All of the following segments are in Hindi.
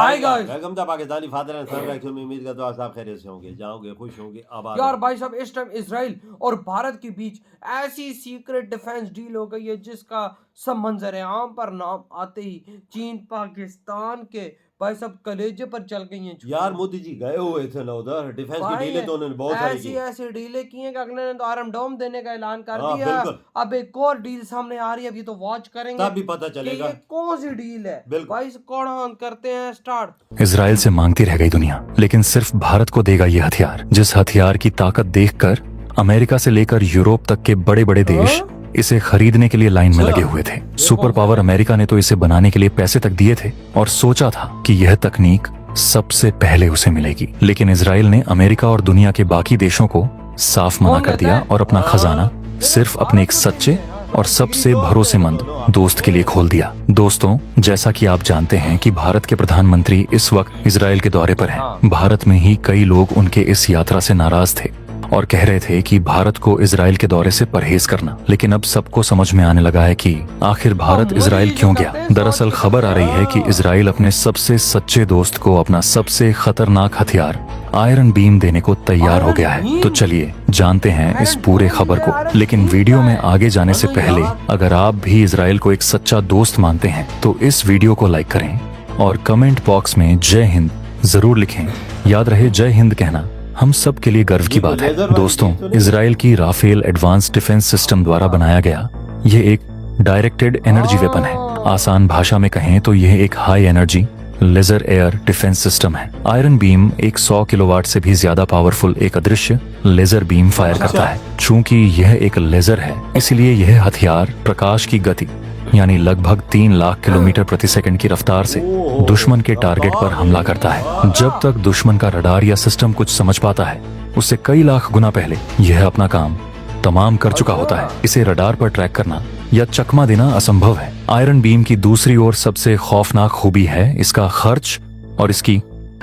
Hi guys. Welcome to Pakistani father and son reaction में। उम्मीद करता हूं आप खैरियत से होंगे, जाओगे, खुश होंगे, आबाद यार होंगे। भाई साहब, इस टाइम इजराइल और भारत के बीच ऐसी सीक्रेट डिफेंस डील हो गई है जिसका सब मंजर आम पर नाम आते ही चीन पाकिस्तान के भाई साहब कलेजे पर चल गई हैं यार छुरी। मोदी जी गए हुए थे ना उधर, डिफेंस की भाई डीलें तो उन्होंने बहुत सारी ऐसी की। ऐसी डीलें की हैं कि अगले ने तो आयरन डोम देने का ऐलान कर हाँ दिया। बिल्कुल, अब एक और डील सामने आ रही है, अभी तो वॉच करेंगे तब भी पता कि चलेगा। ये कौन सी डील है। बिल्कुल। भाई कौन ऑन करते हैं स्टार्ट। इजराइल से मांगती रह गई दुनिया, लेकिन सिर्फ भारत को देगा ये हथियार, जिस हथियार की ताकत देखकर अमेरिका से लेकर यूरोप तक के बड़े बड़े देश इसे खरीदने के लिए लाइन में लगे हुए थे। सुपर पावर अमेरिका ने तो इसे बनाने के लिए पैसे तक दिए थे और सोचा था कि यह तकनीक सबसे पहले उसे मिलेगी, लेकिन इजराइल ने अमेरिका और दुनिया के बाकी देशों को साफ मना कर दिया और अपना खजाना सिर्फ अपने एक सच्चे और सबसे भरोसेमंद दोस्त के लिए खोल दिया। दोस्तों, जैसा कि आप जानते हैं कि भारत के प्रधानमंत्री इस वक्त इजराइल के दौरे पर हैं। भारत में ही कई लोग उनके इस यात्रा से नाराज थे और कह रहे थे कि भारत को इजराइल के दौरे से परहेज करना। लेकिन अब सबको समझ में आने लगा है कि आखिर भारत इजराइल क्यों गया। दरअसल खबर आ रही है कि इजराइल अपने सबसे सच्चे दोस्त को अपना सबसे खतरनाक हथियार आयरन बीम देने को तैयार हो गया है। तो चलिए जानते हैं इस पूरे खबर को। लेकिन वीडियो में आगे जाने से पहले अगर आप भी इजराइल को एक सच्चा दोस्त मानते हैं तो इस वीडियो को लाइक करें और कमेंट बॉक्स में जय हिंद जरूर लिखें। याद रहे, जय हिंद कहना हम सब के लिए गर्व की बात है। दोस्तों, इजराइल की राफेल एडवांस डिफेंस सिस्टम द्वारा बनाया गया यह एक डायरेक्टेड एनर्जी वेपन है। आसान भाषा में कहें तो यह एक high energy laser air defence system है। आयरन बीम एक 100 किलोवाट से भी ज्यादा पावरफुल एक अदृश्य लेजर बीम फायर करता है। चूंकि यह एक लेजर है, इसलिए यह हथियार प्रकाश की गति यानी लगभग 3 लाख किलोमीटर प्रति सेकंड की रफ्तार से दुश्मन के टारगेट पर हमला करता है। जब तक दुश्मन का रडार या सिस्टम कुछ समझ पाता है, उससे कई लाख गुना पहले यह अपना काम तमाम कर चुका होता है। इसे रडार पर ट्रैक करना या चकमा देना असंभव है। आयरन बीम की दूसरी ओर सबसे खौफनाक खूबी है इसका खर्च और इसकी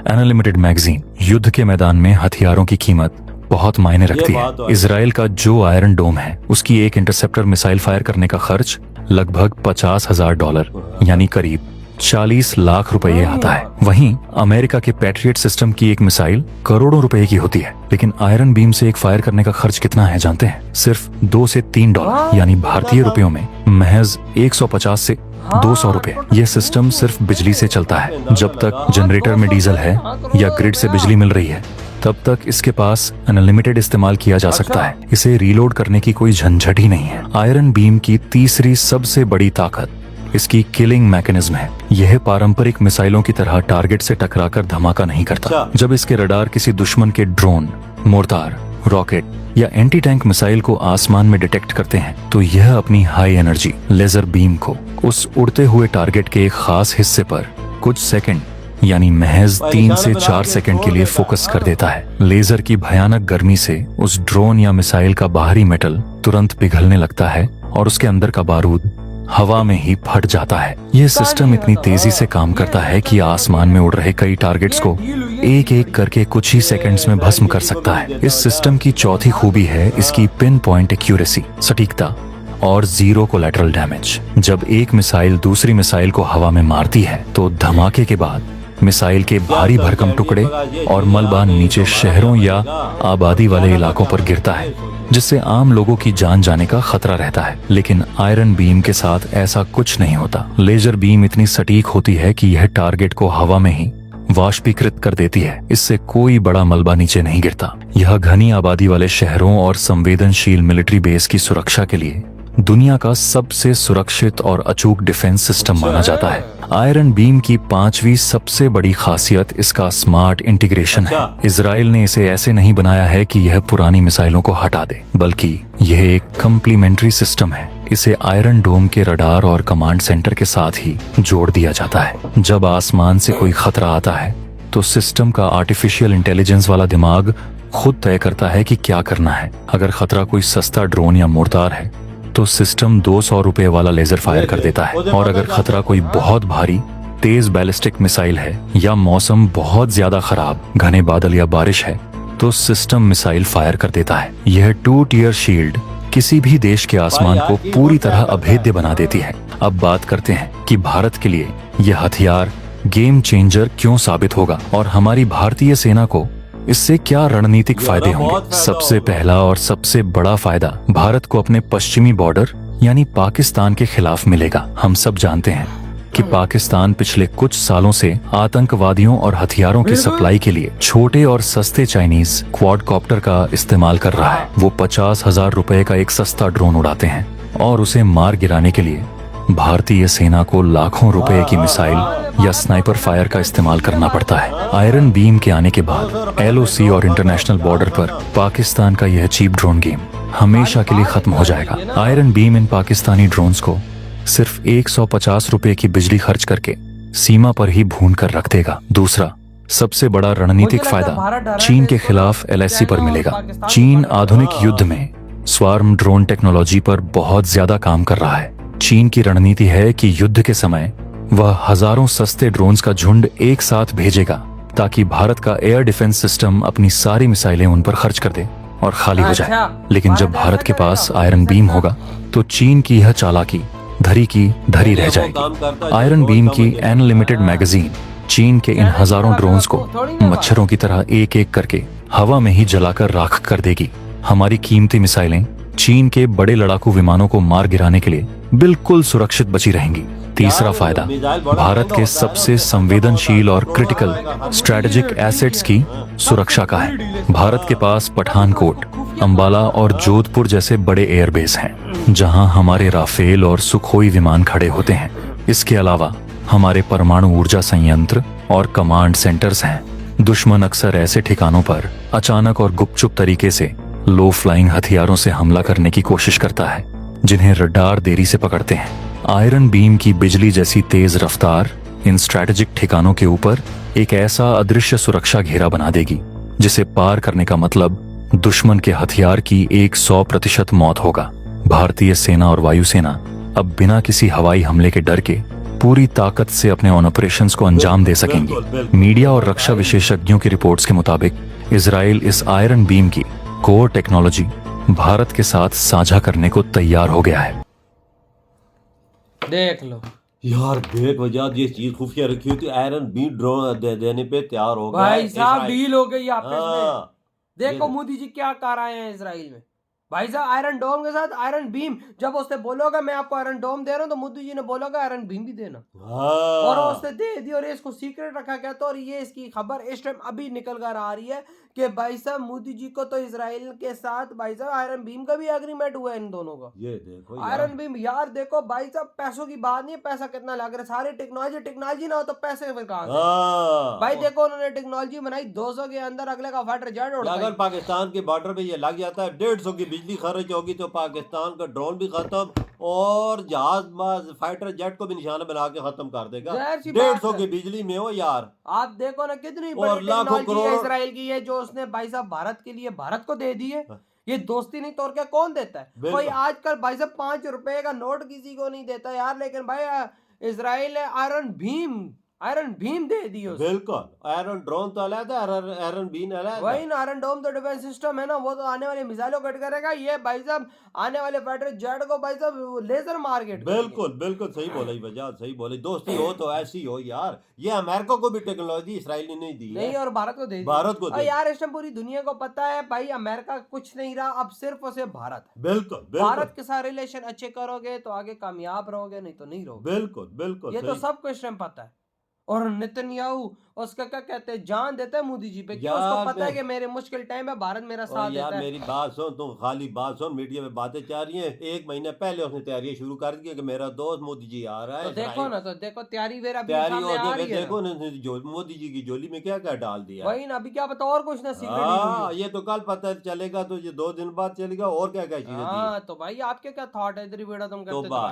अनलिमिटेड मैगजीन। युद्ध के मैदान में हथियारों की कीमत बहुत मायने रखती है। इजराइल का जो आयरन डोम है, उसकी एक इंटरसेप्टर मिसाइल फायर करने का खर्च लगभग $50,000 यानी करीब 40 लाख रुपए आता है। वहीं अमेरिका के पैट्रियट सिस्टम की एक मिसाइल करोड़ों रुपए की होती है, लेकिन आयरन बीम से एक फायर करने का खर्च कितना है जानते हैं? सिर्फ $2 से $3 यानी भारतीय रुपयों में महज 150 से 200 रुपए। यह सिस्टम सिर्फ बिजली से चलता है। जब तक जनरेटर में डीजल है या ग्रिड से बिजली मिल रही है, तब तक इसके पास अनलिमिटेड इस्तेमाल किया जा सकता है। इसे रीलोड करने की कोई झंझट ही नहीं है। आयरन बीम की तीसरी सबसे बड़ी ताकत इसकी किलिंग मैकेनिज्म है। यह पारंपरिक मिसाइलों की तरह टारगेट से टकराकर धमाका नहीं करता। जब इसके रडार किसी दुश्मन के ड्रोन, मोर्टार, रॉकेट या एंटी टैंक मिसाइल को आसमान में डिटेक्ट करते हैं, तो यह अपनी हाई एनर्जी लेजर बीम को उस उड़ते हुए टारगेट के एक खास हिस्से पर कुछ सेकंड यानी महज 3 से 4 सेकंड के लिए फोकस कर देता है। लेजर की भयानक गर्मी से उस ड्रोन या मिसाइल का बाहरी मेटल तुरंत पिघलने लगता है और उसके अंदर का बारूद हवा में ही फट जाता है। यह सिस्टम इतनी तेजी से काम करता है कि आसमान में उड़ रहे कई टारगेट्स को एक एक करके कुछ ही सेकंड्स में भस्म कर सकता है। इस सिस्टम की चौथी खूबी है इसकी पिन पॉइंट एक्यूरेसी, सटीकता और जीरो कोलैटरल डैमेज। जब एक मिसाइल दूसरी मिसाइल को हवा में मारती है, तो धमाके के बाद मिसाइल के भारी भरकम टुकड़े और मलबा नीचे शहरों या आबादी वाले इलाकों पर गिरता है, जिससे आम लोगों की जान जाने का खतरा रहता है। लेकिन आयरन बीम के साथ ऐसा कुछ नहीं होता। लेजर बीम इतनी सटीक होती है कि यह टारगेट को हवा में ही वाष्पीकृत कर देती है। इससे कोई बड़ा मलबा नीचे नहीं गिरता। यह घनी आबादी वाले शहरों और संवेदनशील मिलिट्री बेस की सुरक्षा के लिए दुनिया का सबसे सुरक्षित और अचूक डिफेंस सिस्टम माना जाता है। आयरन बीम की 5वीं सबसे बड़ी खासियत इसका स्मार्ट इंटीग्रेशन है। इजराइल ने इसे ऐसे नहीं बनाया है कि यह पुरानी मिसाइलों को हटा दे, बल्कि यह एक कम्प्लीमेंट्री सिस्टम है। इसे आयरन डोम के रडार और कमांड सेंटर के साथ ही जोड़ दिया जाता है। जब आसमान से कोई खतरा आता है, तो सिस्टम का आर्टिफिशियल इंटेलिजेंस वाला दिमाग खुद तय करता है कि क्या करना है। अगर खतरा कोई सस्ता ड्रोन या मोर्टार है, तो सिस्टम 200 रुपए वाला लेजर फायर कर देता है, और अगर खतरा कोई बहुत भारी तेज बैलिस्टिक मिसाइल है या मौसम बहुत ज्यादा खराब, घने बादल या बारिश है, तो सिस्टम मिसाइल फायर कर देता है। यह 2 टियर शील्ड किसी भी देश के आसमान को पूरी तरह अभेद्य बना देती है। अब बात करते हैं कि भारत के लिए यह हथियार गेम चेंजर क्यों साबित होगा और हमारी भारतीय सेना को इससे क्या रणनीतिक फायदे होंगे। सबसे पहला और सबसे बड़ा फायदा भारत को अपने पश्चिमी बॉर्डर यानी पाकिस्तान के खिलाफ मिलेगा। हम सब जानते हैं कि पाकिस्तान पिछले कुछ सालों से आतंकवादियों और हथियारों की सप्लाई के लिए छोटे और सस्ते चाइनीज क्वाडकॉप्टर का इस्तेमाल कर रहा है। वो 50,000 रुपए का एक सस्ता ड्रोन उड़ाते हैं और उसे मार गिराने के लिए भारतीय सेना को लाखों रुपए की मिसाइल या स्नाइपर फायर का इस्तेमाल करना पड़ता है। आयरन बीम के आने के बाद LOC और इंटरनेशनल बॉर्डर पर पाकिस्तान का यह चीप ड्रोन गेम हमेशा के लिए खत्म हो जाएगा। आयरन बीम इन पाकिस्तानी ड्रोन्स को सिर्फ 150 रुपए की बिजली खर्च करके सीमा पर ही भून कर रख देगा। दूसरा सबसे बड़ा रणनीतिक फायदा चीन के खिलाफ LSC पर मिलेगा। चीन आधुनिक युद्ध में स्वार्म ड्रोन टेक्नोलॉजी पर बहुत ज्यादा काम कर रहा है। चीन की रणनीति है कि युद्ध के समय वह हजारों सस्ते ड्रोन्स का झुंड एक साथ भेजेगा ताकि भारत का एयर डिफेंस सिस्टम अपनी सारी मिसाइलें उन पर खर्च कर दे और खाली हो जाए। लेकिन जब भारत के पास आयरन बीम होगा तो चीन की यह चालाकी धरी की धरी रह जाएगी। आयरन बीम की अनलिमिटेड मैगजीन चीन के इन हजारों ड्रोन्स को मच्छरों की तरह एक एक करके हवा में ही जलाकर राख कर देगी। हमारी कीमती मिसाइलें चीन के बड़े लड़ाकू विमानों को मार गिराने के लिए बिल्कुल सुरक्षित बची रहेंगी। तीसरा फायदा भारत के सबसे संवेदनशील और क्रिटिकल स्ट्रेटेजिक एसेट्स की सुरक्षा का है। भारत के पास पठानकोट, अंबाला और जोधपुर जैसे बड़े एयरबेस हैं जहां हमारे राफेल और सुखोई विमान खड़े होते हैं। इसके अलावा हमारे परमाणु ऊर्जा संयंत्र और कमांड सेंटर्स हैं। दुश्मन अक्सर ऐसे ठिकानों पर अचानक और गुपचुप तरीके से लो फ्लाइंग हथियारों से हमला करने की कोशिश करता है जिन्हें रडार देरी से पकड़ते हैं। आयरन बीम की बिजली जैसी तेज रफ्तार इन स्ट्रैटेजिक ठिकानों के ऊपर एक ऐसा अदृश्य सुरक्षा घेरा बना देगी जिसे पार करने का मतलब दुश्मन के हथियार की 100% मौत होगा। भारतीय सेना और वायुसेना अब बिना किसी हवाई हमले के डर के पूरी ताकत से अपने ऑपरेशंस को अंजाम दे सकेंगे। मीडिया और रक्षा विशेषज्ञों की रिपोर्ट्स के मुताबिक इजराइल इस आयरन बीम की कोर टेक्नोलॉजी भारत के साथ साझा करने को तैयार हो गया है। देख लो यार बेवजह ये चीज खुफिया रखी हुई थी, आयरन बीम ड्रोन देने पे तैयार हो गया भाई साहब, डील हो गई आपस में। हाँ, देखो मोदी जी क्या कर रहे हैं इसराइल में। भाई साहब आयरन डोम के साथ आयरन बीम, जब उसने बोलोगा मैं आपको आयरन डोम दे रहा हूँ तो मोदी जी ने बोलोगा आयरन बीम भी देना। हाँ। और उसने दे दी और इसको सीक्रेट रखा गया। तो और ये इसकी खबर इस टाइम अभी निकल कर आ रही है कि भाई साहब मोदी जी को तो इसराइल के साथ भाई साहब आयरन बीम का भी एग्रीमेंट हुआ है इन दोनों का। ये देखो आयरन बीम यार देखो भाई साहब, पैसों की बात नहीं है, पैसा कितना लग रहा है। सारी टेक्नोलॉजी ना हो तो पैसे फिर कहां से? हाँ। भाई देखो उन्होंने टेक्नोलॉजी बनाई 200 के अंदर अगले का फाइटर जेट उड़ता है। अगर पाकिस्तान के बॉर्डर पे ये लग जाता है 150 की बिजली खर्च होगी तो पाकिस्तान का ड्रोन भी खत्म और जहाज फाइटर जेट को भी निशाना बना के खत्म कर देगा। 150 की बिजली में हो यार। आप देखो ना कितनी और बड़ी लाखों टेक्नोलॉजी है करोड़ इसराइल की है जो उसने भाई साहब भारत के लिए भारत को दे दी है। ये दोस्ती नहीं तोड़ के कौन देता है? बिल्कुल। कोई आजकल भाई साहब 5 रुपए का नोट किसी को नहीं देता यार, लेकिन भाई इसराइल ने आयरन भीम दे दी उसको। बिल्कुल। आयरन ड्रोन तो अलग है, आयरन बीम अलग है। वही ना, आयरन डोम तो डिफेंस सिस्टम है ना, वो तो आने वाली मिसाइलों कट करेगा। ये भाई साहब आने वाले फाइटर जेट को भाई साहब लेजर मार के बिल्कुल बिल्कुल सही बोला ही वजह, सही बोली। दोस्ती हो तो ऐसी हो यार। ये अमेरिका को भी टेक्नोलॉजी इसराइल ने नहीं दी नहीं है। और भारत को दे दी। भारत को और यार इस टाइम पूरी दुनिया को पता है भाई अमेरिका कुछ नहीं रहा, अब सिर्फ और सिर्फ भारत है। बिल्कुल भारत के साथ रिलेशन अच्छे करोगे तो आगे कामयाब रहोगे, नहीं तो नहीं रहोगे। बिल्कुल बिल्कुल ये तो सबको इस टाइम पता है। और नेतन्याहू उसका क्या कहते हैं, जान देता है मोदी जी पे, क्यों? उसको पता है कि मेरे मुश्किल टाइम है भारत मेरा साथ देता है। मेरी बात सुन, तुम खाली बात सुन, मीडिया में बातें चल रही हैं। 1 महीने पहले उसने तैयारी शुरू कर दी कि मेरा दोस्त मोदी जी आ रहा है। तो देखो ना, तो देखो तैयारी वेरा भी तैयारी सामने आ रही है। देखो ना मोदी जी की झोली में क्या क्या डाल दिया। वही ना, अभी क्या पता और कुछ ना हाँ, ये तो कल पता चलेगा, तो ये 2 दिन बाद चलेगा और क्या क्या चीजें। हाँ तो भाई आपके क्या थॉट है इधर वीडियो तुम करते हो?